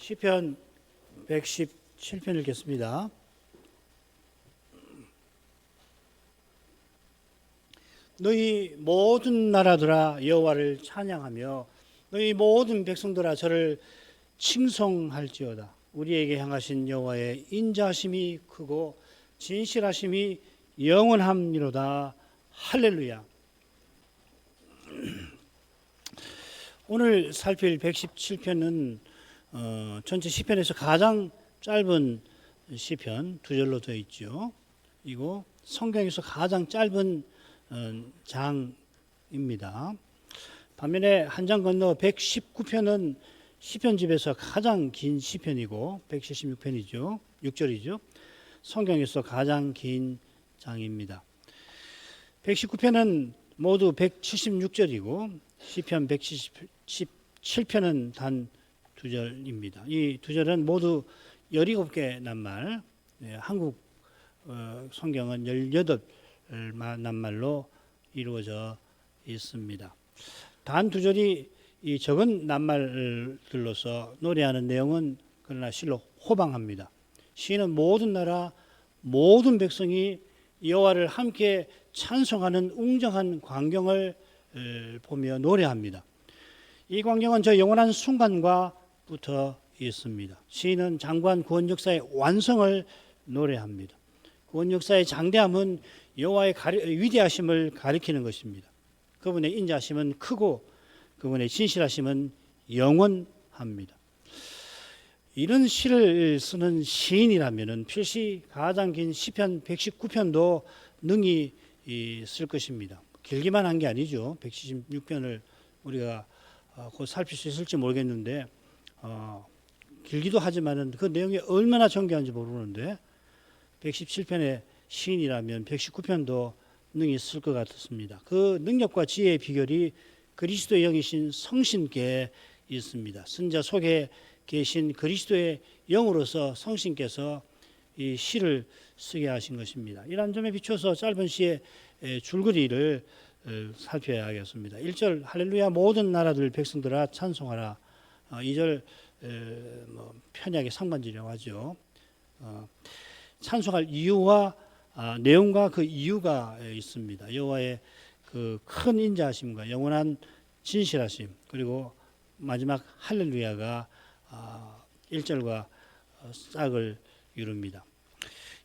시편 117편 읽겠습니다. 너희 모든 나라들아 여호와를 찬양하며 너희 모든 백성들아 저를 칭송할지어다. 우리에게 향하신 여호와의 인자하심이 크고 진실하심이 영원함이로다. 할렐루야. 오늘 살필 117편은 전체 시편에서 가장 짧은 시편 두 절로 되어 있죠. 이거 성경에서 가장 짧은 장입니다. 반면에 한 장 건너 119편은 시편집에서 가장 긴 시편이고 176편이죠. 6절이죠. 성경에서 가장 긴 장입니다. 119편은 모두 176절이고 시편 177편은 단 2절입니다. 이 2절은 모두 17개 낱말, 한국 성경은 18낱말로 이루어져 있습니다. 단 2절이 이 적은 낱말들로서 노래하는 내용은 그러나 실로 호방합니다. 시인은 모든 나라 모든 백성이 여호와를 함께 찬송하는 웅장한 광경을 보며 노래합니다. 이 광경은 저 영원한 순간과 붙어 있습니다. 시인은 장구한 구원 역사의 완성을 노래합니다. 구원 역사의 장대함은 여호와의 위대하심을 가리키는 것입니다. 그분의 인자하심은 크고 그분의 진실하심은 영원합니다. 이런 시를 쓰는 시인이라면 필시 가장 긴 시편 119편도 능히 쓸 것입니다. 길기만 한 게 아니죠. 176편을 우리가 곧 살필 수 있을지 모르겠는데 길기도 하지만은 그 내용이 얼마나 정교한지 모르는데 117편의 시인이라면 119편도 능히 쓸 것 같습니다. 그 능력과 지혜의 비결이 그리스도의 영이신 성신께 있습니다. 선자 속에 계신 그리스도의 영으로서 성신께서 이 시를 쓰게 하신 것입니다. 이러한 점에 비춰서 짧은 시의 줄거리를 살펴야겠습니다. 1절 할렐루야 모든 나라들 백성들아 찬송하라. 2절 편하게 상반절이라고 하죠. 찬송할 이유와 내용과 그 이유가 있습니다. 여호와의 그 큰 인자하심과 영원한 진실하심 그리고 마지막 할렐루야가 1절과 짝을 이룹니다.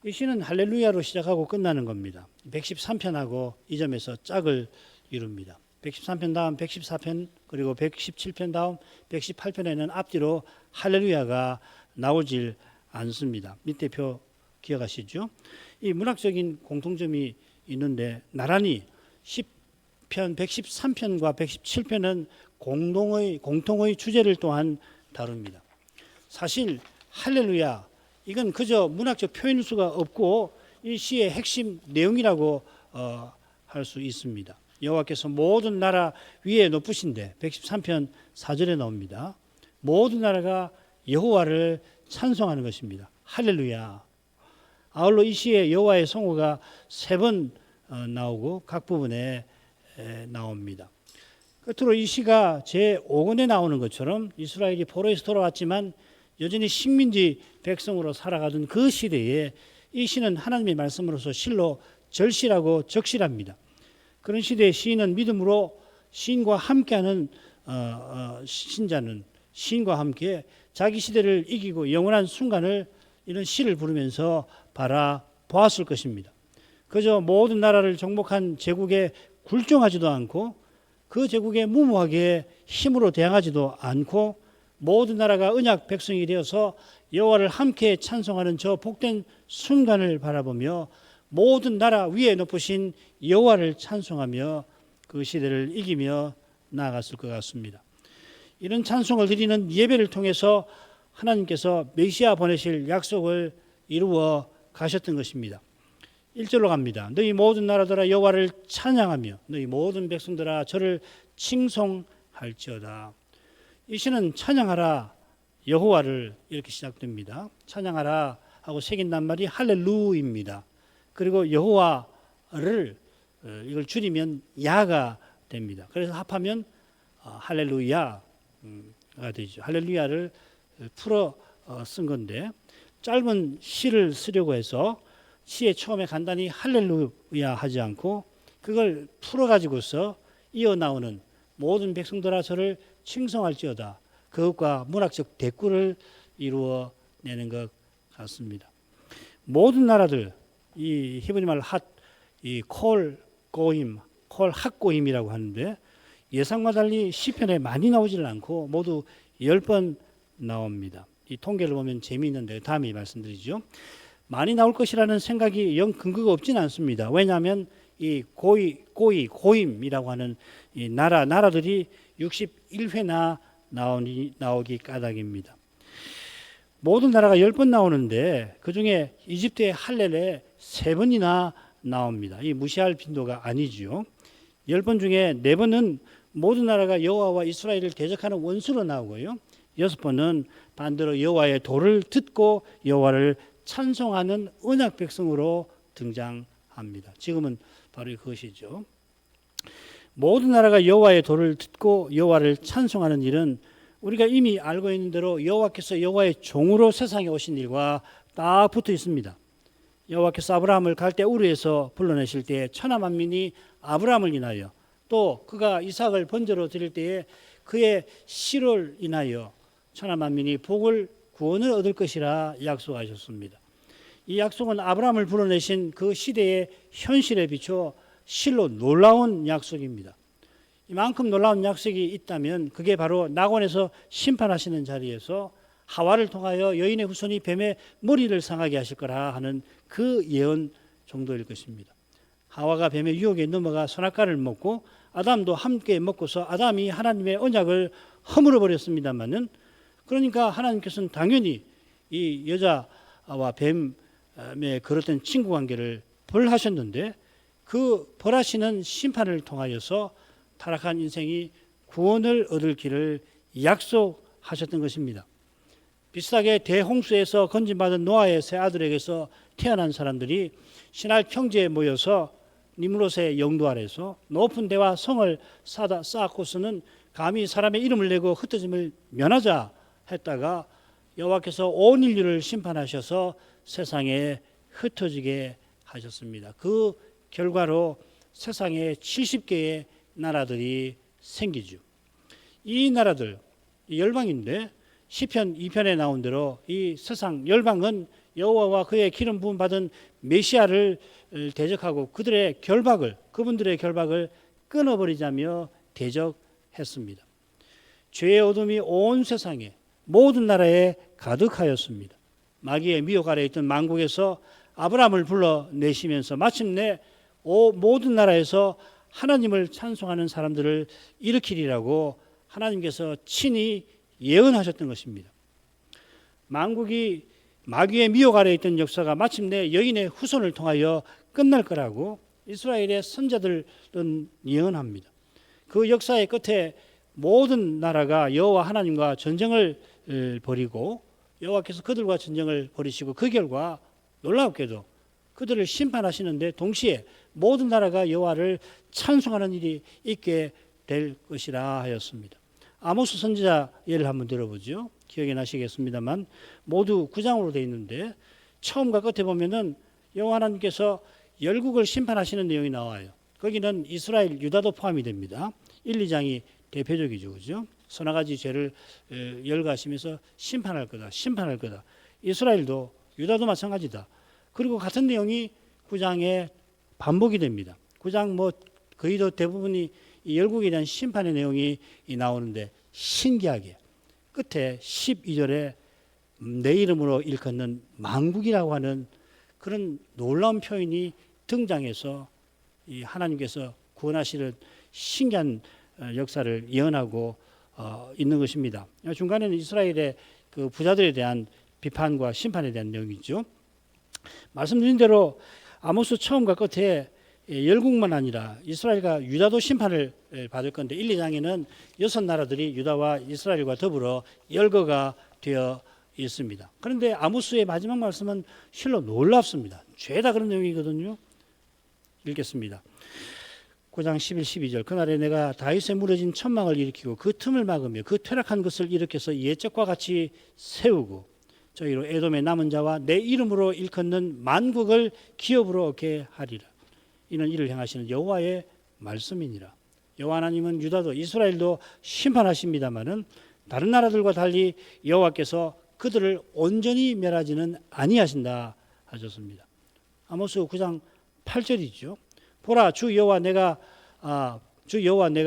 이 시는 할렐루야로 시작하고 끝나는 겁니다. 113편하고 이 점에서 짝을 이룹니다. 113편 다음 114편 그리고 117편 다음 118편에는 앞뒤로 할렐루야가 나오질 않습니다. 밑에 표 기억하시죠? 이 문학적인 공통점이 있는데 나란히 시편 113편과 117편은 공통의 주제를 또한 다룹니다. 사실 할렐루야 이건 그저 문학적 표현일 수가 없고 이 시의 핵심 내용이라고 할 수 있습니다. 여호와께서 모든 나라 위에 높으신데 113편 4절에 나옵니다. 모든 나라가 여호와를 찬송하는 것입니다. 할렐루야. 아울러 이 시에 여호와의 성호가 3번 나오고 각 부분에 나옵니다. 끝으로 이 시가 제5권에 나오는 것처럼 이스라엘이 포로에서 돌아왔지만 여전히 식민지 백성으로 살아가던 그 시대에 이 시는 하나님의 말씀으로서 실로 절실하고 적실합니다. 그런 시대의 시인은 믿음으로 시인과 함께하는 신자는 시인과 함께 자기 시대를 이기고 영원한 순간을 이런 시를 부르면서 바라보았을 것입니다. 그저 모든 나라를 정복한 제국에 굴종하지도 않고 그 제국에 무모하게 힘으로 대항하지도 않고 모든 나라가 언약 백성이 되어서 여호와를 함께 찬송하는 저 복된 순간을 바라보며 모든 나라 위에 높으신 여호와를 찬송하며 그 시대를 이기며 나아갔을 것 같습니다. 이런 찬송을 드리는 예배를 통해서 하나님께서 메시아 보내실 약속을 이루어 가셨던 것입니다. 1절로 갑니다. 너희 모든 나라들아 여호와를 찬양하며 너희 모든 백성들아 저를 칭송할지어다. 이 시는 찬양하라 여호와를 이렇게 시작됩니다. 찬양하라 하고 새긴 낱말이 할렐루입니다. 그리고 여호와를 이걸 줄이면 야가 됩니다. 그래서 합하면 할렐루야가 되죠. 할렐루야를 풀어 쓴 건데 짧은 시를 쓰려고 해서 시에 처음에 간단히 할렐루야 하지 않고 그걸 풀어 가지고서 이어 나오는 모든 백성들아 저를 칭송할지어다 그것과 문학적 대꾸를 이루어 내는 것 같습니다. 모든 나라들 이 히브리 말 콜 고임 콜 핫고임이라고 하는데 예상과 달리 시편에 많이 나오지는 않고 모두 10번 나옵니다. 이 통계를 보면 재미있는데 다음에 말씀드리죠. 많이 나올 것이라는 생각이 영 근거가 없지는 않습니다. 왜냐하면 이 고임이라고 하는 이 나라들이 61회나 나오기 까닭입니다. 모든 나라가 10번 나오는데 그중에 이집트의 할렐에 3번이나 나옵니다. 이 무시할 빈도가 아니지요. 10번 중에 4번은 모든 나라가 여호와와 이스라엘을 대적하는 원수로 나오고요. 6번은 반대로 여호와의 도를 듣고 여호와를 찬송하는 언약 백성으로 등장합니다. 지금은 바로 그것이죠. 모든 나라가 여호와의 도를 듣고 여호와를 찬송하는 일은 우리가 이미 알고 있는 대로 여호와께서 여호와의 종으로 세상에 오신 일과 딱 붙어 있습니다. 여호와께서 아브라함을 갈대 우르에서 불러내실 때에 천하 만민이 아브라함을 인하여 또 그가 이삭을 번제로 드릴 때에 그의 실을 인하여 천하 만민이 복을 구원을 얻을 것이라 약속하셨습니다. 이 약속은 아브라함을 불러내신 그 시대의 현실에 비춰 실로 놀라운 약속입니다. 이만큼 놀라운 약속이 있다면 그게 바로 낙원에서 심판하시는 자리에서 하와를 통하여 여인의 후손이 뱀의 머리를 상하게 하실 거라 하는 그 예언 정도일 것입니다. 하와가 뱀의 유혹에 넘어가 선악과를 먹고 아담도 함께 먹고서 아담이 하나님의 언약을 허물어 버렸습니다만은 그러니까 하나님께서는 당연히 이 여자와 뱀의 그릇된 친구 관계를 벌하셨는데 그 벌하시는 심판을 통하여서 타락한 인생이 구원을 얻을 길을 약속하셨던 것입니다. 비슷하게 대홍수에서 건진받은 노아의 세 아들에게서 태어난 사람들이 신할 평지에 모여서 니므롯의 영도 아래서 높은 대와 성을 쌓고서는 감히 사람의 이름을 내고 흩어짐을 면하자 했다가 여호와께서 온 인류를 심판하셔서 세상에 흩어지게 하셨습니다. 그 결과로 세상에 70개의 나라들이 생기죠. 이 나라들 열방인데 시편 2편에 나온 대로 이 세상 열방은 여호와와 그의 기름 부음 받은 메시아를 대적하고 그분들의 결박을 끊어버리자며 대적했습니다. 죄의 어둠이 온 세상에 모든 나라에 가득하였습니다. 마귀의 미혹 아래 있던 만국에서 아브라함을 불러내시면서 마침내 모든 나라에서 하나님을 찬송하는 사람들을 일으키리라고 하나님께서 친히 예언하셨던 것입니다. 만국이 마귀의 미혹 아래 있던 역사가 마침내 여인의 후손을 통하여 끝날 거라고 이스라엘의 선자들은 예언합니다. 그 역사의 끝에 모든 나라가 여호와 하나님과 전쟁을 벌이고 여호와께서 그들과 전쟁을 벌이시고 그 결과 놀랍게도 그들을 심판하시는데 동시에 모든 나라가 여호와를 찬송하는 일이 있게 될 것이라 하였습니다. 아모스 선지자 예를 한번 들어보죠. 기억이 나시겠습니다만 모두 9장으로 되어 있는데 처음과 끝에 보면은 여호와 하나님께서 열국을 심판하시는 내용이 나와요. 거기는 이스라엘, 유다도 포함이 됩니다. 1, 2장이 대표적이죠. 그죠? 서너 가지 죄를 열거하시면서 심판할 거다. 이스라엘도 유다도 마찬가지다. 그리고 같은 내용이 9장에 반복이 됩니다. 9장 거의 대부분이 이 열국에 대한 심판의 내용이 나오는데 신기하게 끝에 12절에 내 이름으로 일컫는 만국이라고 하는 그런 놀라운 표현이 등장해서 이 하나님께서 구원하시는 신기한 역사를 예언하고 있는 것입니다. 중간에는 이스라엘의 그 부자들에 대한 비판과 심판에 대한 내용이죠. 말씀드린 대로 아모스 처음과 끝에 열국만 아니라 이스라엘과 유다도 심판을 받을 건데 1, 2장에는 6나라들이 유다와 이스라엘과 더불어 열거가 되어 있습니다. 그런데 아모스의 마지막 말씀은 실로 놀랍습니다. 죄다 그런 내용이거든요. 읽겠습니다. 9장 11, 12절 그날에 내가 다윗에 무너진 천막을 일으키고 그 틈을 막으며 그 퇴락한 것을 일으켜서 예적과 같이 세우고 저희로 에돔의 남은 자와 내 이름으로 일컫는 만국을 기업으로 얻게 하리라. 이는 이를 행하시는 여호와의 말씀이니라. 여호와 하나님은 유다도 이스라엘도 심판하십니다마는 다른 나라들과 달리 여호와께서 그들을 온전히 멸하지는 아니하신다 하셨습니다. 아모스 9장 8절이죠. 보라 주 여호와 내가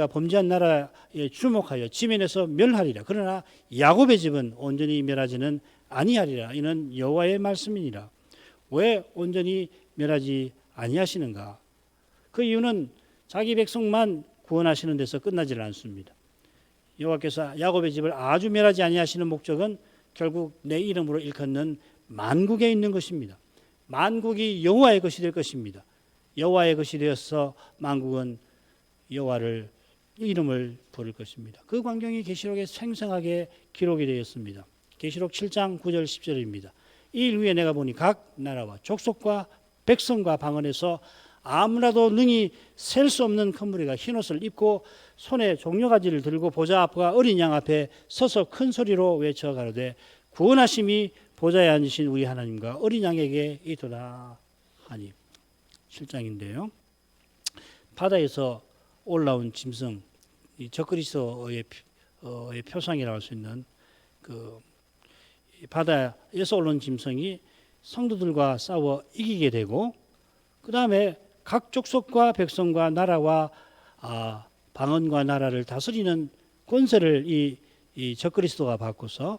범죄한 나라에 주목하여 지면에서 멸하리라. 그러나 야곱의 집은 온전히 멸하지는 아니하리라. 이는 여호와의 말씀이니라. 왜 온전히 멸하지 아니하시는가? 그 이유는 자기 백성만 구원하시는 데서 끝나질 않습니다. 여호와께서 야곱의 집을 아주 멸하지 아니하시는 목적은 결국 내 이름으로 일컫는 만국에 있는 것입니다. 만국이 여호와의 것이 될 것입니다. 여호와의 것이 되어서 만국은 여호와를 이름을 부를 것입니다. 그 광경이 계시록에 생생하게 기록이 되어 있습니다. 계시록 7장 9절 10절입니다. 이 일 위에 내가 보니 각 나라와 족속과 백성과 방언에서 아무라도 능히 셀 수 없는 큰 무리가 흰옷을 입고 손에 종려가지를 들고 보좌 앞과 어린 양 앞에 서서 큰 소리로 외쳐 가로되 구원하심이 보좌에 앉으신 우리 하나님과 어린 양에게 있도다 하니. 7장인데요. 바다에서 올라온 짐승, 이 적그리스도의 표상이라고 할 수 있는 그 바다에서 올라온 짐승이 성도들과 싸워 이기게 되고, 그 다음에 각 족속과 백성과 나라와 방언과 나라를 다스리는 권세를 이 적그리스도가 받고서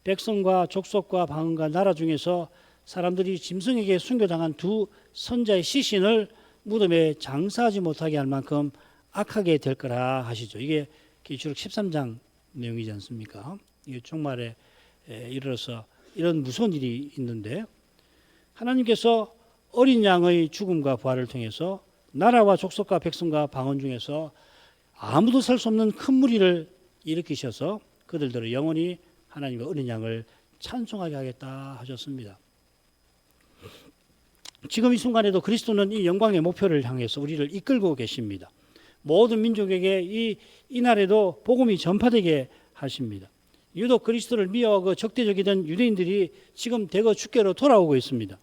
백성과 족속과 방언과 나라 중에서 사람들이 짐승에게 순교당한 두 선자의 시신을 무덤에 장사하지 못하게 할 만큼 악하게 될 거라 하시죠. 이게 계시록 13장 내용이지 않습니까? 이게 종말에 이르러서 이런 무서운 일이 있는데, 하나님께서 어린 양의 죽음과 부활을 통해서 나라와 족속과 백성과 방언 중에서 아무도 살 수 없는 큰 무리를 일으키셔서 그들들을 영원히 하나님과 어린 양을 찬송하게 하겠다 하셨습니다. 지금 이 순간에도 그리스도는 이 영광의 목표를 향해서 우리를 이끌고 계십니다. 모든 민족에게 이 날에도 복음이 전파되게 하십니다. 유독 그리스도를 미워하고 적대적이던 유대인들이 지금 대거 주께로 돌아오고 있습니다.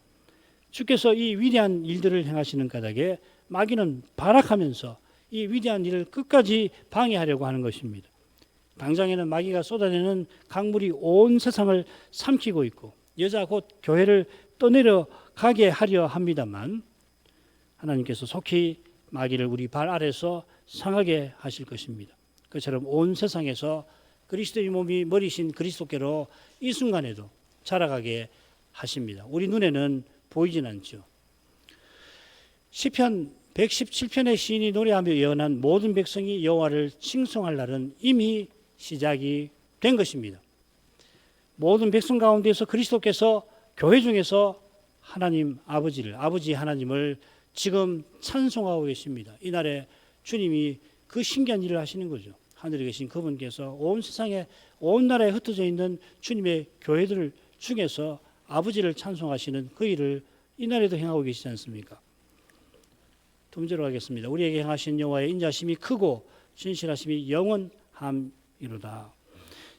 주께서 이 위대한 일들을 행하시는 까닭에 마귀는 발악하면서 이 위대한 일을 끝까지 방해하려고 하는 것입니다. 당장에는 마귀가 쏟아내는 강물이 온 세상을 삼키고 있고 여자 곧 교회를 떠내려 가게 하려 합니다만, 하나님께서 속히 마귀를 우리 발 아래서 상하게 하실 것입니다. 그처럼 온 세상에서 그리스도의 몸이 머리신 그리스도께로 이 순간에도 자라가게 하십니다. 우리 눈에는 보이진 않죠. 시편 117편의 시인이 노래하며 예언한 모든 백성이 여호와를 칭송할 날은 이미 시작이 된 것입니다. 모든 백성 가운데서 그리스도께서 교회 중에서 하나님 아버지 하나님을 지금 찬송하고 계십니다. 이날에 주님이 그 신기한 일을 하시는 거죠. 하늘에 계신 그분께서 온 세상에 온 나라에 흩어져 있는 주님의 교회들 중에서 아버지를 찬송하시는 그 일을 이날에도 행하고 계시지 않습니까? 두 번째로 가겠습니다. 우리에게 행하신 여호와의 인자심이 크고 진실하심이 영원함이로다.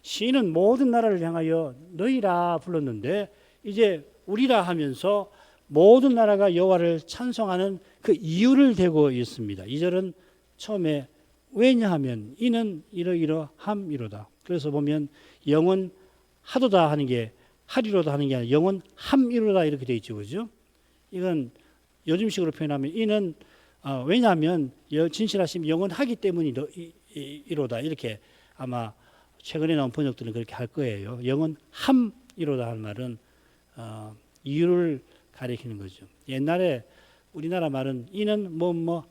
시인은 모든 나라를 향하여 너희라 불렀는데 이제 우리라 하면서 모든 나라가 여호와를 찬송하는 그 이유를 대고 있습니다. 2절은 처음에 왜냐하면 이는 이러이러함이로다. 그래서 보면 영원하도다 하는 게 하리로다 하는 게 아니라 영원함이로다 이렇게 되어 있죠. 그죠? 이건 요즘식으로 표현하면 이는 왜냐하면 진실하심 영원하기 때문이로다 이렇게 아마 최근에 나온 번역들은 그렇게 할 거예요. 영원함이로다 하는 말은 이유를 가리키는 거죠. 옛날에 우리나라 말은 이는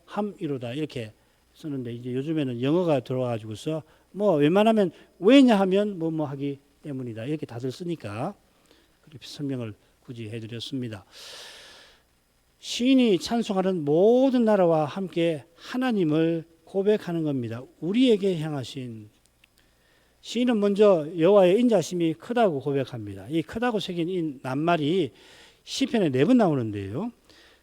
함이로다 이렇게 쓰는데 이제 요즘에는 영어가 들어와가지고서 웬만하면 왜냐하면 하기 때문이다 이렇게 다들 쓰니까 그렇게 설명을 굳이 해드렸습니다. 시인이 찬송하는 모든 나라와 함께 하나님을 고백하는 겁니다. 우리에게 향하신 시인은 먼저 여호와의 인자심이 크다고 고백합니다. 이 크다고 새긴 이 낱말이 시편에 4번 나오는데요.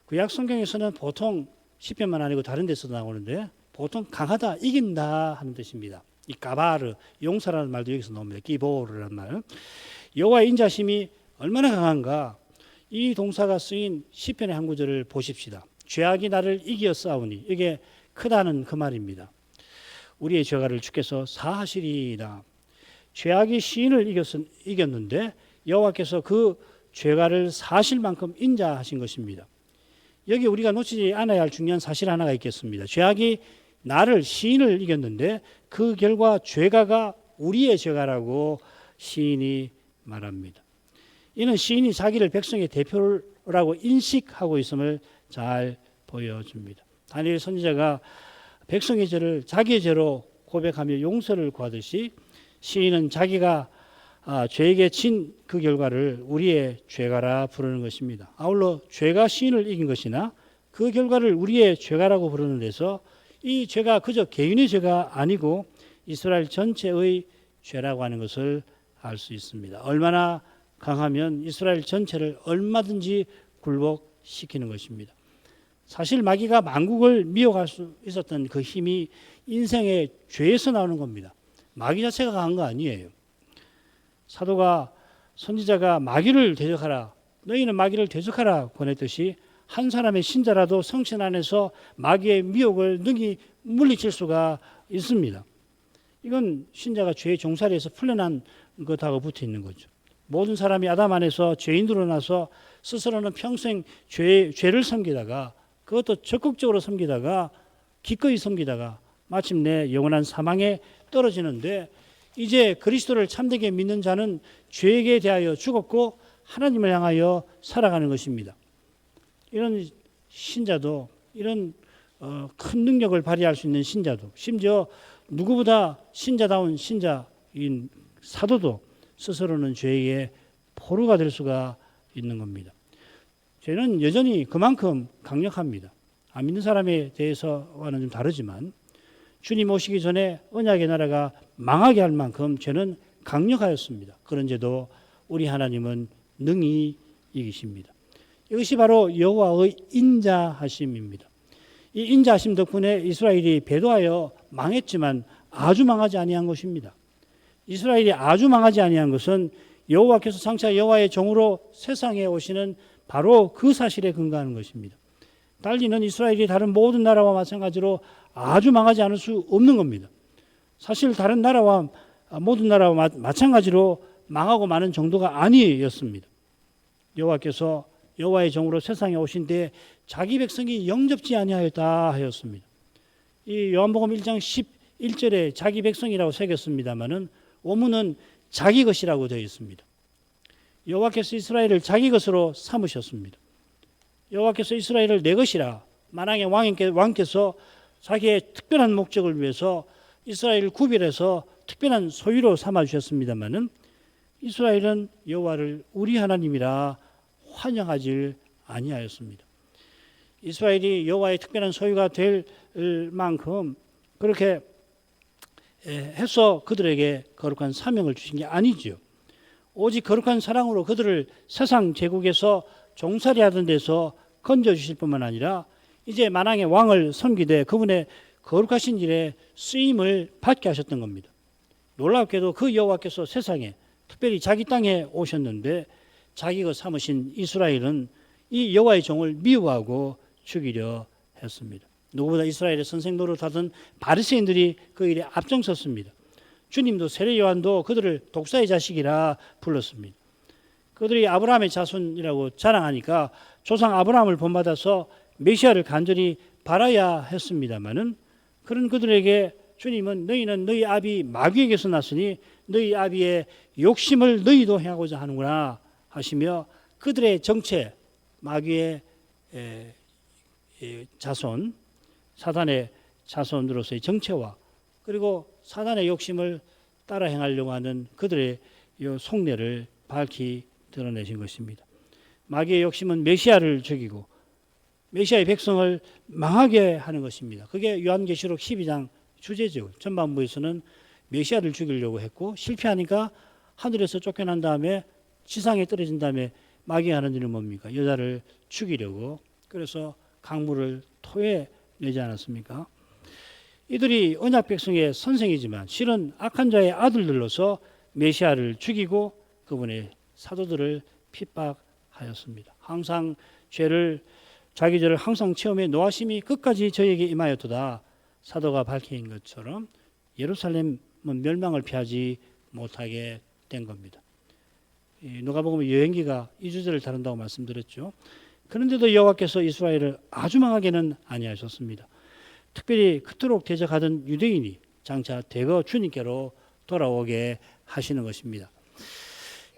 구약 성경에서는 보통 시편만 아니고 다른 데서도 나오는데 보통 강하다, 이긴다 하는 뜻입니다. 이 가바르, 용서라는 말도 여기서 나옵니다. 기보르라는 말. 여호와의 인자심이 얼마나 강한가. 이 동사가 쓰인 시편의 한 구절을 보십시다. 죄악이 나를 이겨 싸우니, 이게 크다는 그 말입니다. 우리의 죄가를 주께서 사하시리이다. 죄악이 시인을 이겼는데 여호와께서 그 죄가를 사실 만큼 인자하신 것입니다. 여기 우리가 놓치지 않아야 할 중요한 사실 하나가 있겠습니다. 죄악이 나를, 시인을 이겼는데 그 결과 죄가가 우리의 죄가라고 시인이 말합니다. 이는 시인이 자기를 백성의 대표라고 인식하고 있음을 잘 보여줍니다. 다니엘 선지자가 백성의 죄를 자기의 죄로 고백하며 용서를 구하듯이 시인은 자기가 죄에게 진 그 결과를 우리의 죄가라 부르는 것입니다. 아울러 죄가 시인을 이긴 것이나 그 결과를 우리의 죄가라고 부르는 데서 이 죄가 그저 개인의 죄가 아니고 이스라엘 전체의 죄라고 하는 것을 알 수 있습니다. 얼마나 강하면 이스라엘 전체를 얼마든지 굴복시키는 것입니다. 사실 마귀가 만국을 미혹할 수 있었던 그 힘이 인생의 죄에서 나오는 겁니다. 마귀 자체가 강한 거 아니에요. 사도가, 선지자가 마귀를 대적하라, 너희는 마귀를 대적하라 권했듯이 한 사람의 신자라도 성신 안에서 마귀의 미혹을 능히 물리칠 수가 있습니다. 이건 신자가 죄의 종살이에서 풀려난 것하고 붙어 있는 거죠. 모든 사람이 아담 안에서 죄인으로 나서 스스로는 평생 죄를 섬기다가, 그것도 적극적으로 섬기다가, 기꺼이 섬기다가 마침내 영원한 사망에 떨어지는데, 이제 그리스도를 참되게 믿는 자는 죄에 대하여 죽었고 하나님을 향하여 살아가는 것입니다. 이런 신자도, 이런 큰 능력을 발휘할 수 있는 신자도, 심지어 누구보다 신자다운 신자인 사도도 스스로는 죄의 포로가 될 수가 있는 겁니다. 죄는 여전히 그만큼 강력합니다. 안 믿는 사람에 대해서와는 좀 다르지만 주님 오시기 전에 언약의 나라가 망하게 할 만큼 죄는 강력하였습니다. 그런 죄도 우리 하나님은 능히 이기십니다. 이것이 바로 여호와의 인자하심입니다. 이 인자하심 덕분에 이스라엘이 배도하여 망했지만 아주 망하지 아니한 것입니다. 이스라엘이 아주 망하지 아니한 것은 여호와께서 장차 여호와의 종으로 세상에 오시는 바로 그 사실에 근거하는 것입니다. 달리는 이스라엘이 다른 모든 나라와 마찬가지로 아주 망하지 않을 수 없는 겁니다. 사실 다른 나라와 모든 나라와 마찬가지로 망하고 마는 정도가 아니었습니다. 여호와께서 여호와의 종으로 세상에 오신 때에 자기 백성이 영접지 아니하였다 하였습니다. 이 요한복음 1장 11절에 자기 백성이라고 새겼습니다마는 원문은 자기 것이라고 되어 있습니다. 여호와께서 이스라엘을 자기 것으로 삼으셨습니다. 여호와께서 이스라엘을 내 것이라, 만왕의 왕께서 자기의 특별한 목적을 위해서 이스라엘을 구별해서 특별한 소유로 삼아 주셨습니다마는 이스라엘은 여호와를 우리 하나님이라 환영하지 아니하였습니다. 이스라엘이 여호와의 특별한 소유가 될 만큼 그렇게 해서 그들에게 거룩한 사명을 주신 게 아니지요. 오직 거룩한 사랑으로 그들을 세상 제국에서 종살이하던 데서 건져주실 뿐만 아니라 이제 만왕의 왕을 섬기되 그분의 거룩하신 일에 쓰임을 받게 하셨던 겁니다. 놀랍게도 그 여호와께서 세상에, 특별히 자기 땅에 오셨는데 자기 것 삼으신 이스라엘은 이 여호와의 종을 미워하고 죽이려 했습니다. 누구보다 이스라엘의 선생 노릇하던 바리새인들이 그 일에 앞장섰습니다. 주님도 세례 요한도 그들을 독사의 자식이라 불렀습니다. 그들이 아브라함의 자손이라고 자랑하니까 조상 아브라함을 본받아서 메시아를 간절히 바라야 했습니다마는 그런 그들에게 주님은 너희는 너희 아비 마귀에게서 났으니 너희 아비의 욕심을 너희도 행하고자 하는구나 하시며 그들의 정체, 마귀의 자손, 사단의 자손으로서의 정체와 그리고 사단의 욕심을 따라 행하려고 하는 그들의 속내를 밝히 드러내신 것입니다. 마귀의 욕심은 메시아를 죽이고 메시아의 백성을 망하게 하는 것입니다. 그게 요한계시록 12장 주제죠. 전반부에서는 메시아를 죽이려고 했고 실패하니까 하늘에서 쫓겨난 다음에 지상에 떨어진 다음에 마귀가 하는 일은 뭡니까? 여자를 죽이려고, 그래서 강물을 토해내지 않았습니까? 이들이 언약 백성의 선생이지만 실은 악한 자의 아들들로서 메시아를 죽이고 그분의 사도들을 핍박하였습니다. 항상 자기 죄를 항상 체험해 노하심이 끝까지 저에게 임하였도다. 사도가 밝힌 것처럼 예루살렘은 멸망을 피하지 못하게 된 겁니다. 누가복음 여행기가 이 주제를 다룬다고 말씀드렸죠. 그런데도 여호와께서 이스라엘을 아주 망하게는 아니하셨습니다. 특별히 그토록 대적하던 유대인이 장차 대거 주님께로 돌아오게 하시는 것입니다.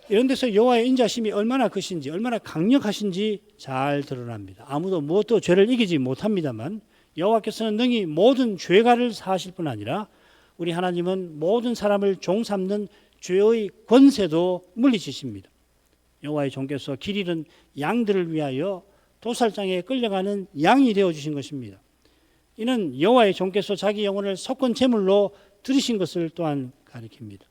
이런 데서 여호와의 인자심이 얼마나 크신지 얼마나 강력하신지 잘 드러납니다. 아무도 무엇도 죄를 이기지 못합니다만 여호와께서는 능히 모든 죄가를 사하실 뿐 아니라 우리 하나님은 모든 사람을 종 삼는 죄의 권세도 물리치십니다. 여호와의 종께서 길 잃은 양들을 위하여 도살장에 끌려가는 양이 되어주신 것입니다. 이는 여호와의 종께서 자기 영혼을 속건 제물로 드리신 것을 또한 가리킵니다.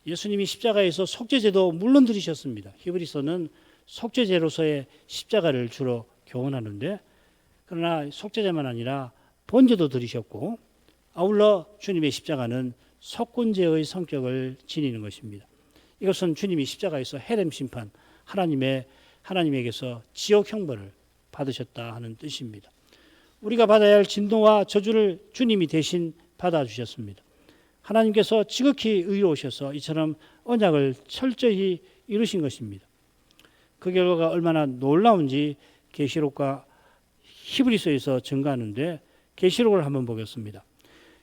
예수님이 십자가에서 속죄제도 물론 드리셨습니다. 히브리서는 속죄제로서의 십자가를 주로 교훈하는데 그러나 속죄제만 아니라 번제도 드리셨고 아울러 주님의 십자가는 속건제의 성격을 지니는 것입니다. 이것은 주님이 십자가에서 헤렘 심판, 하나님에게서 지옥 형벌을 받으셨다 하는 뜻입니다. 우리가 받아야 할 진노와 저주를 주님이 대신 받아주셨습니다. 하나님께서 지극히 의로우셔서 이처럼 언약을 철저히 이루신 것입니다. 그 결과가 얼마나 놀라운지 계시록과 히브리서에서 증거하는데 계시록을 한번 보겠습니다.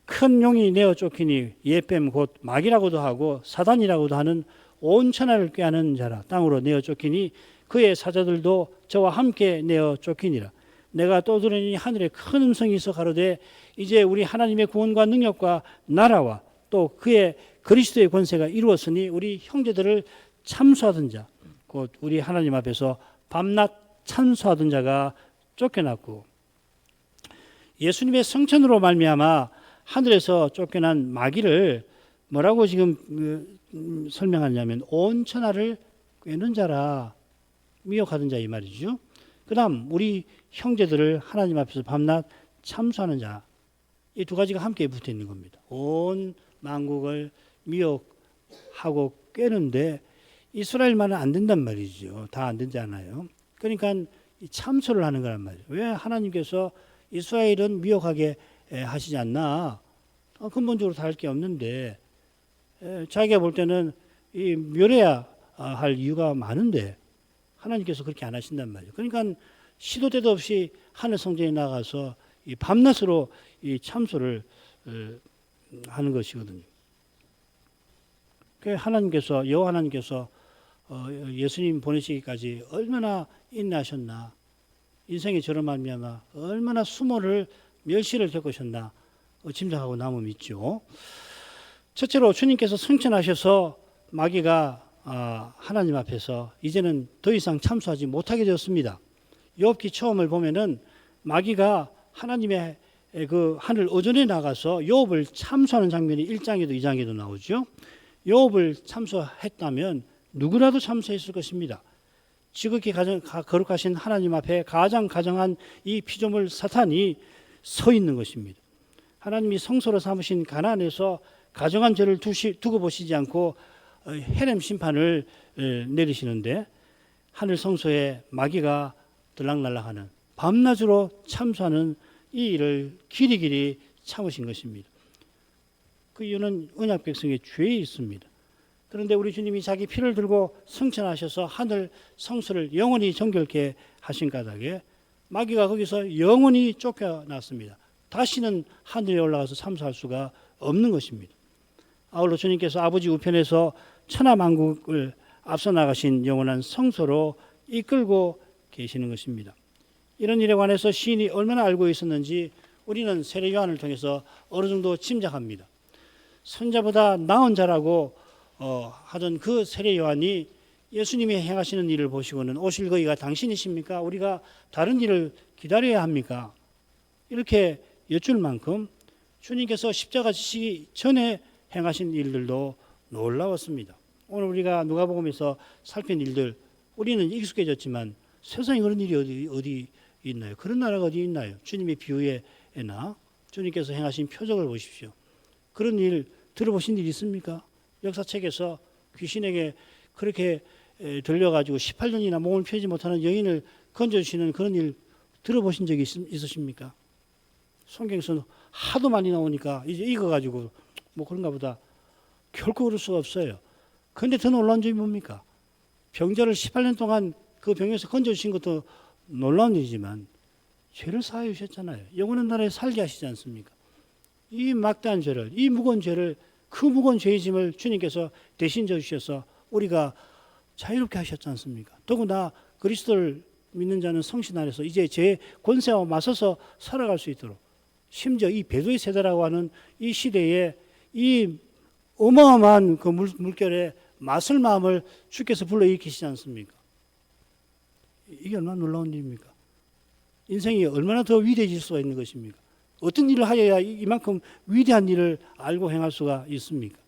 큰 용이 내어 쫓기니 예뱀 곧 마귀라고도 하고 사단이라고도 하는 온 천하를 꾀하는 자라 땅으로 내어 쫓기니 그의 사자들도 저와 함께 내어 쫓기니라. 내가 또 들으니 하늘에 큰 음성이 있어 가로되 이제 우리 하나님의 구원과 능력과 나라와 또 그의 그리스도의 권세가 이루었으니 우리 형제들을 참수하던 자 곧 우리 하나님 앞에서 밤낮 참수하던 자가 쫓겨났고 예수님의 성천으로 말미암아 하늘에서 쫓겨난 마귀를 뭐라고 지금 설명하냐면 온 천하를 꿰는 자라 미혹하던 자 이 말이죠. 그 다음 우리 형제들을 하나님 앞에서 밤낮 참수하는 자 이 두 가지가 함께 붙어 있는 겁니다. 온 만국을 미혹하고 꿰는데 이스라엘만은 안 된단 말이죠. 다 안 되잖아요. 그러니까 참소를 하는 거란 말이에요. 왜 하나님께서 이스라엘은 미혹하게 하시지 않나? 근본적으로 다를 게 없는데 자기가 볼 때는 이 멸해야 할 이유가 많은데 하나님께서 그렇게 안 하신단 말이에요. 그러니까 시도 때도 없이 하늘 성전에 나가서 이 밤낮으로 이 참소를 하는 것이거든요. 하나님께서 여호와 하나님께서 예수님 보내시기까지 얼마나 인내하셨나, 인생의 저로 말미암아 얼마나 수모를 멸시를 겪으셨나 짐작하고 남음 있죠. 첫째로 주님께서 승천하셔서 마귀가 하나님 앞에서 이제는 더 이상 참수하지 못하게 되었습니다. 욥기 처음을 보면은 마귀가 하나님의 그 하늘 어전에 나가서 욥을 참수하는 장면이 1장에도 2장에도 나오죠. 욥을 참수했다면 누구라도 참수했을 것입니다. 지극히 거룩하신 하나님 앞에 가장 가정한 이 피조물 사탄이 서 있는 것입니다. 하나님이 성소로 삼으신 가나안에서 가정한 죄를 두고 보시지 않고 헤렘 심판을 내리시는데 하늘 성소에 마귀가 들락날락하는 밤낮으로 참수하는 이 일을 길이길이 참으신 것입니다. 그 이유는 언약 백성의 죄에 있습니다. 그런데 우리 주님이 자기 피를 들고 승천하셔서 하늘 성소를 영원히 정결케 하신 까닭에 마귀가 거기서 영원히 쫓겨났습니다. 다시는 하늘에 올라가서 참수할 수가 없는 것입니다. 아울러 주님께서 아버지 우편에서 천하만국을 앞서 나가신 영원한 성소로 이끌고 계시는 것입니다. 이런 일에 관해서 시인이 얼마나 알고 있었는지 우리는 세례 요한을 통해서 어느 정도 짐작합니다. 선자보다 나은 자라고 하던 그 세례 요한이 예수님이 행하시는 일을 보시고는 오실 거기가 당신이십니까? 우리가 다른 일을 기다려야 합니까? 이렇게 여쭐 만큼 주님께서 십자가 지시기 전에 행하신 일들도 놀라웠습니다. 오늘 우리가 누가복음에서 살핀 일들 우리는 익숙해졌지만 세상에 그런 일이 어디 있나요? 그런 나라가 어디 있나요? 주님의 비유에나 주님께서 행하신 표적을 보십시오. 그런 일 들어보신 일 있습니까? 역사책에서 귀신에게 그렇게 들려가지고 18년이나 몸을 펴지 못하는 여인을 건져주시는 그런 일 들어보신 적이 있으십니까? 성경에서 하도 많이 나오니까 이제 익어가지고 뭐 그런가 보다. 결코 그럴 수가 없어요. 그런데 더 놀라운 점이 뭡니까? 병자를 18년 동안 그 병에서 건져주신 것도 놀라운 일이지만 죄를 사하여 주셨잖아요. 영원한 나라에 살게 하시지 않습니까? 이 막대한 죄를, 이 무거운 죄를, 그 무거운 죄의 짐을 주님께서 대신 져주셔서 우리가 자유롭게 하셨지 않습니까? 더구나 그리스도를 믿는 자는 성신 안에서 이제 죄의 권세와 맞서서 살아갈 수 있도록, 심지어 이 배도의 세대라고 하는 이 시대에 이 어마어마한 그 물결에 맞설 마음을 주께서 불러일으키시지 않습니까? 이게 얼마나 놀라운 일입니까? 인생이 얼마나 더 위대해질 수가 있는 것입니까? 어떤 일을 하여야 이만큼 위대한 일을 알고 행할 수가 있습니까?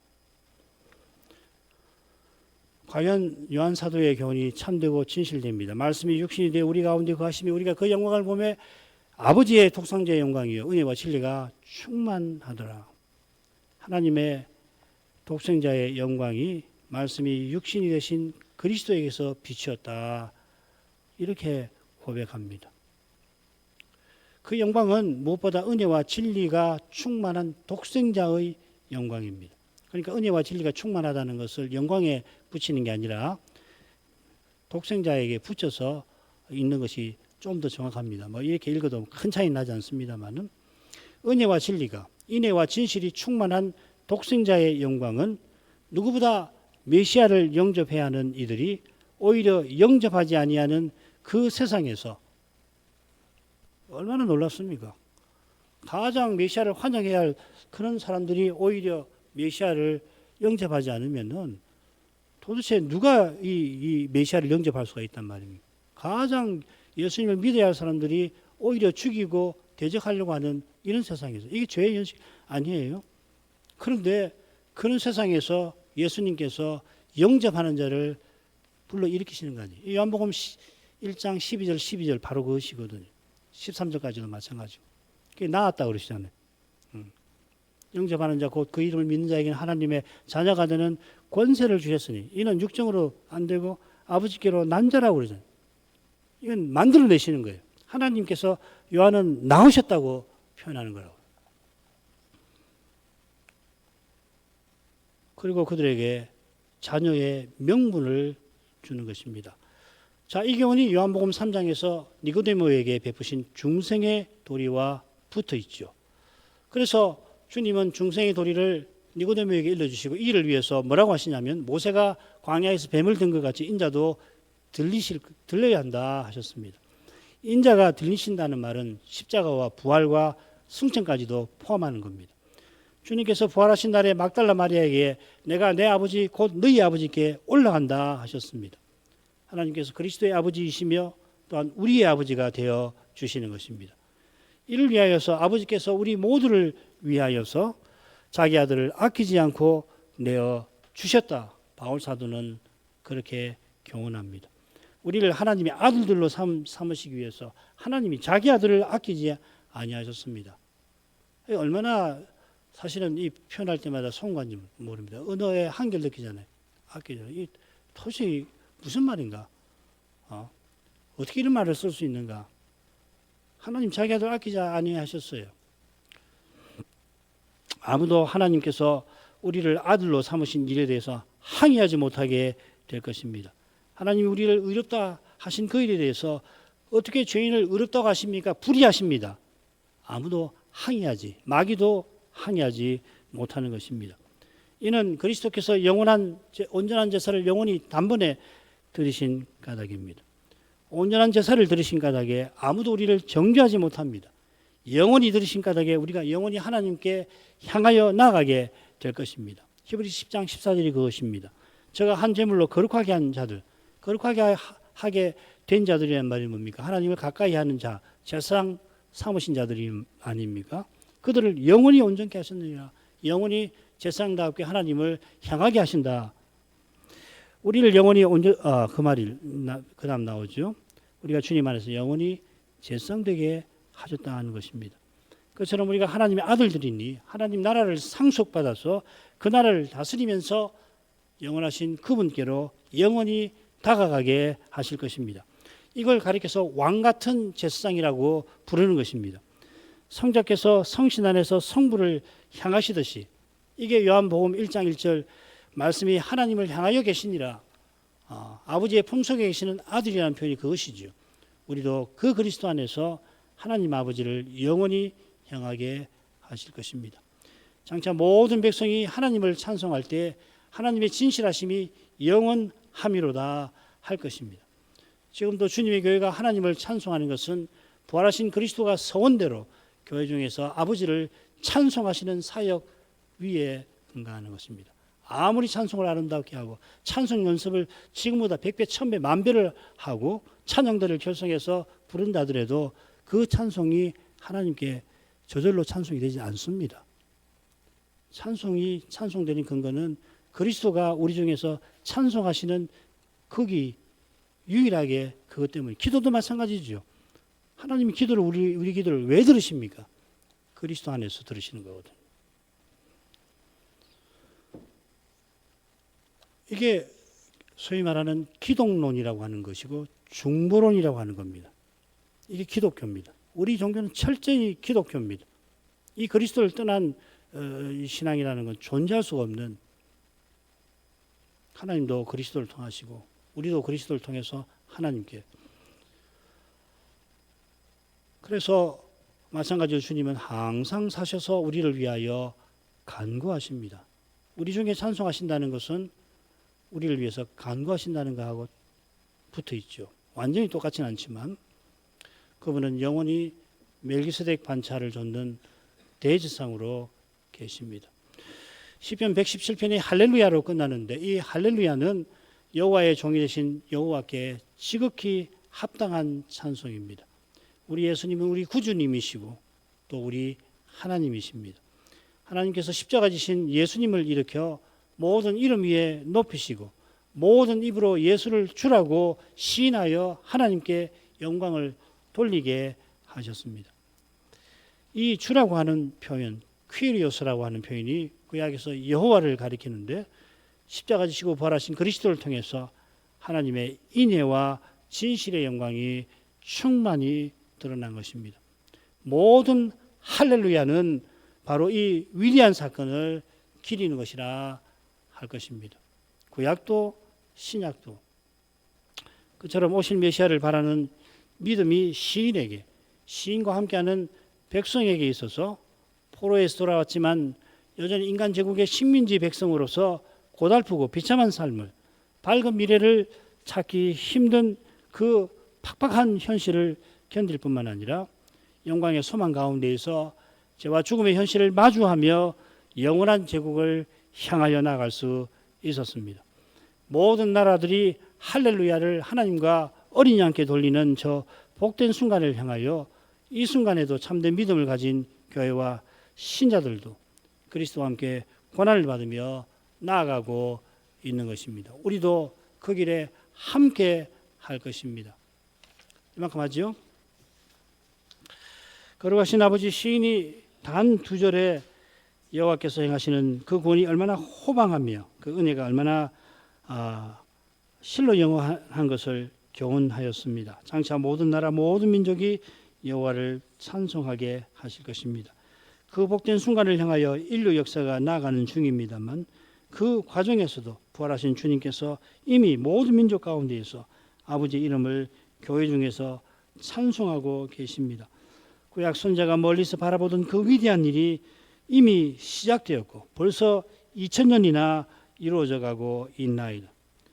과연 요한 사도의 교훈이 참되고 진실됩니다. 말씀이 육신이 되어 우리 가운데 거하시며 우리가 그 영광을 보며 아버지의 독생자의 영광이요 은혜와 진리가 충만하더라. 하나님의 독생자의 영광이 말씀이 육신이 되신 그리스도에게서 비추었다. 이렇게 고백합니다. 그 영광은 무엇보다 은혜와 진리가 충만한 독생자의 영광입니다. 그러니까 은혜와 진리가 충만하다는 것을 영광에 붙이는 게 아니라 독생자에게 붙여서 있는 것이 좀 더 정확합니다. 뭐 이렇게 읽어도 큰 차이 나지 않습니다만은 은혜와 진리가, 인애와 진실이 충만한 독생자의 영광은 누구보다 메시아를 영접해야 하는 이들이 오히려 영접하지 아니하는 그 세상에서 얼마나 놀랍습니까? 가장 메시아를 환영해야 할 그런 사람들이 오히려 메시아를 영접하지 않으면은 도대체 누가 이 메시아를 영접할 수가 있단 말입니까? 가장 예수님을 믿어야 할 사람들이 오히려 죽이고 대적하려고 하는 이런 세상에서 이게 죄의 현실 아니에요? 그런데 그런 세상에서 예수님께서 영접하는 자를 불러일으키시는 거 아니에요? 요한복음 1장 12절 바로 그것이거든요. 13절까지도 마찬가지고. 그게 나았다 그러시잖아요. 영접하는 자 곧 그 이름을 믿는 자에게는 하나님의 자녀가 되는 권세를 주셨으니 이는 육정으로 안 되고 아버지께로 난 자라고 그러잖아요. 이건 만들어내시는 거예요. 하나님께서 요한은 나오셨다고 표현하는 거라고. 그리고 그들에게 자녀의 명분을 주는 것입니다. 자, 이 교훈이 요한복음 3장에서 니고데모에게 베푸신 중생의 도리와 붙어 있죠. 그래서 주님은 중생의 도리를 니고데모에게 일러주시고 이를 위해서 뭐라고 하시냐면 모세가 광야에서 뱀을 든 것 같이 인자도 들려야 한다 하셨습니다. 인자가 들리신다는 말은 십자가와 부활과 승천까지도 포함하는 겁니다. 주님께서 부활하신 날에 막달라 마리아에게 내가 내 아버지 곧 너희 아버지께 올라간다 하셨습니다. 하나님께서 그리스도의 아버지이시며 또한 우리의 아버지가 되어 주시는 것입니다. 이를 위하여서 아버지께서 우리 모두를 위하여서 자기 아들을 아끼지 않고 내어 주셨다. 바울 사도는 그렇게 교훈합니다. 우리를 하나님의 아들들로 삼으시기 위해서 하나님이 자기 아들을 아끼지 아니하셨습니다. 얼마나 사실은 이 표현할 때마다 송구한지 모릅니다. 언어의 한계를 느끼잖아요. 아끼잖아요. 이 도저히 무슨 말인가? 어떻게 이런 말을 쓸 수 있는가? 하나님 자기 아들 아끼지 아니하셨어요. 아무도 하나님께서 우리를 아들로 삼으신 일에 대해서 항의하지 못하게 될 것입니다. 하나님이 우리를 의롭다 하신 그 일에 대해서 어떻게 죄인을 의롭다고 하십니까? 불의하십니다. 아무도 항의하지, 마귀도 항의하지 못하는 것입니다. 이는 그리스도께서 영원한 온전한 제사를 영원히 단번에 드리신 까닭입니다. 온전한 제사를 드리신 까닭에 아무도 우리를 정죄하지 못합니다. 영원히 드리신 까닭에 우리가 영원히 하나님께 향하여 나아가게 될 것입니다. 히브리서 10장 14절이 그것입니다. 저가 한 제물로 거룩하게 한 자들, 거룩하게 하게 된 자들이란 말이 뭡니까? 하나님을 가까이 하는 자, 제사장 삼으신 자들이 아닙니까? 그들을 영원히 온전케 하셨느니라. 영원히 제사장답게 하나님을 향하게 하신다. 우리를 영원히 그 말이 그 다음 나오죠. 우리가 주님 안에서 영원히 제사장되게 하셨다는 것입니다. 그처럼 우리가 하나님의 아들들이니 하나님 나라를 상속받아서 그 나라를 다스리면서 영원하신 그분께로 영원히 다가가게 하실 것입니다. 이걸 가리켜서 왕 같은 제사장이라고 부르는 것입니다. 성자께서 성신 안에서 성부를 향하시듯이, 이게 요한복음 1장 1절 말씀이 하나님을 향하여 계시니라, 아버지의 품속에 계시는 아들이라는 표현이 그것이죠. 우리도 그 그리스도 안에서 하나님 아버지를 영원히 향하게 하실 것입니다. 장차 모든 백성이 하나님을 찬송할 때 하나님의 진실하심이 영원함이로다 할 것입니다. 지금도 주님의 교회가 하나님을 찬송하는 것은 부활하신 그리스도가 서원대로 교회 중에서 아버지를 찬송하시는 사역 위에 근거하는 것입니다. 아무리 찬송을 아름답게 하고 찬송 연습을 지금보다 100배, 1000배, 만배를 하고 찬양들을 결성해서 부른다 하더라도 그 찬송이 하나님께 저절로 찬송이 되지 않습니다. 찬송되는 근거는 그리스도가 우리 중에서 찬송하시는 거기 유일하게 그것 때문에, 기도도 마찬가지죠. 하나님이 기도를 우리 기도를 왜 들으십니까? 그리스도 안에서 들으시는 거거든요. 이게 소위 말하는 기독론이라고 하는 것이고 중보론이라고 하는 겁니다. 이게 기독교입니다. 우리 종교는 철저히 기독교입니다. 이 그리스도를 떠난 이 신앙이라는 건 존재할 수가 없는, 하나님도 그리스도를 통하시고 우리도 그리스도를 통해서 하나님께, 그래서 마찬가지로 주님은 항상 사셔서 우리를 위하여 간구하십니다. 우리 중에 찬송하신다는 것은 우리를 위해서 간구하신다는 것하고 붙어 있죠. 완전히 똑같지는 않지만 그분은 영원히 멜기세덱 반차를 줬는 대제사장으로 계십니다. 시편 117편이 할렐루야로 끝나는데 이 할렐루야는 여호와의 종이 되신 여호와께 지극히 합당한 찬송입니다. 우리 예수님은 우리 구주님이시고 또 우리 하나님이십니다. 하나님께서 십자가 지신 예수님을 일으켜 모든 이름 위에 높이시고 모든 입으로 예수를 주라고 시인하여 하나님께 영광을 돌리게 하셨습니다. 이 주라고 하는 표현, 퀴리오스라고 하는 표현이 구약에서 여호와를 가리키는데, 십자가 지시고 부활하신 그리스도를 통해서 하나님의 인애와 진실의 영광이 충만히 드러난 것입니다. 모든 할렐루야는 바로 이 위대한 사건을 기리는 것이라 할 것입니다. 구약도 신약도 그처럼 오실 메시아를 바라는 믿음이 시인과 함께하는 백성에게 있어서 포로에서 돌아왔지만 여전히 인간 제국의 식민지 백성으로서 고달프고 비참한 삶을, 밝은 미래를 찾기 힘든 그 팍팍한 현실을 견딜 뿐만 아니라 영광의 소망 가운데에서 죄와 죽음의 현실을 마주하며 영원한 제국을 향하여 나아갈 수 있었습니다. 모든 나라들이 할렐루야를 하나님과 어린 양께 돌리는 저 복된 순간을 향하여 이 순간에도 참된 믿음을 가진 교회와 신자들도 그리스도와 함께 고난을 받으며 나아가고 있는 것입니다. 우리도 그 길에 함께 할 것입니다. 이만큼 하죠. 거룩하신 아버지, 시인이 단 2절에 여호와께서 행하시는 그 구원이 얼마나 호방하며 그 은혜가 얼마나 실로 영원한 것을 교훈하였습니다. 장차 모든 나라 모든 민족이 여호와를 찬송하게 하실 것입니다. 그 복된 순간을 향하여 인류 역사가 나아가는 중입니다만 그 과정에서도 부활하신 주님께서 이미 모든 민족 가운데에서 아버지의 이름을 교회 중에서 찬송하고 계십니다. 구약 선자가 멀리서 바라보던 그 위대한 일이 이미 시작되었고 벌써 2000년이나 이루어져 가고 있나이다.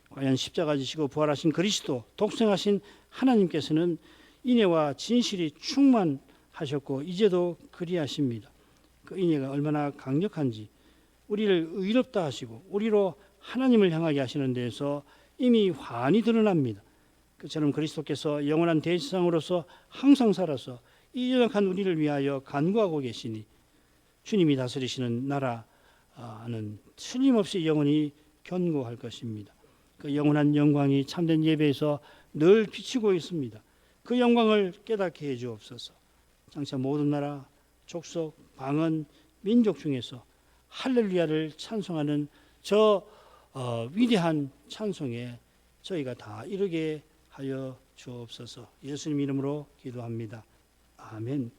과연 십자가 지시고 부활하신 그리스도, 독생하신 하나님께서는 인애와 진실이 충만하셨고 이제도 그리하십니다. 그 인애가 얼마나 강력한지 우리를 의롭다 하시고 우리로 하나님을 향하게 하시는 데에서 이미 환히 드러납니다. 그처럼 그리스도께서 영원한 대제사장으로서 항상 살아서 이 연약한 우리를 위하여 간구하고 계시니 주님이 다스리시는 나라는 틀림없이 영원히 견고할 것입니다. 그 영원한 영광이 참된 예배에서 늘 비치고 있습니다. 그 영광을 깨닫게 해 주옵소서. 장차 모든 나라, 족속, 방언, 민족 중에서 할렐루야를 찬송하는 저 위대한 찬송에 저희가 다 이르게 하여 주옵소서. 예수님 이름으로 기도합니다. 아멘.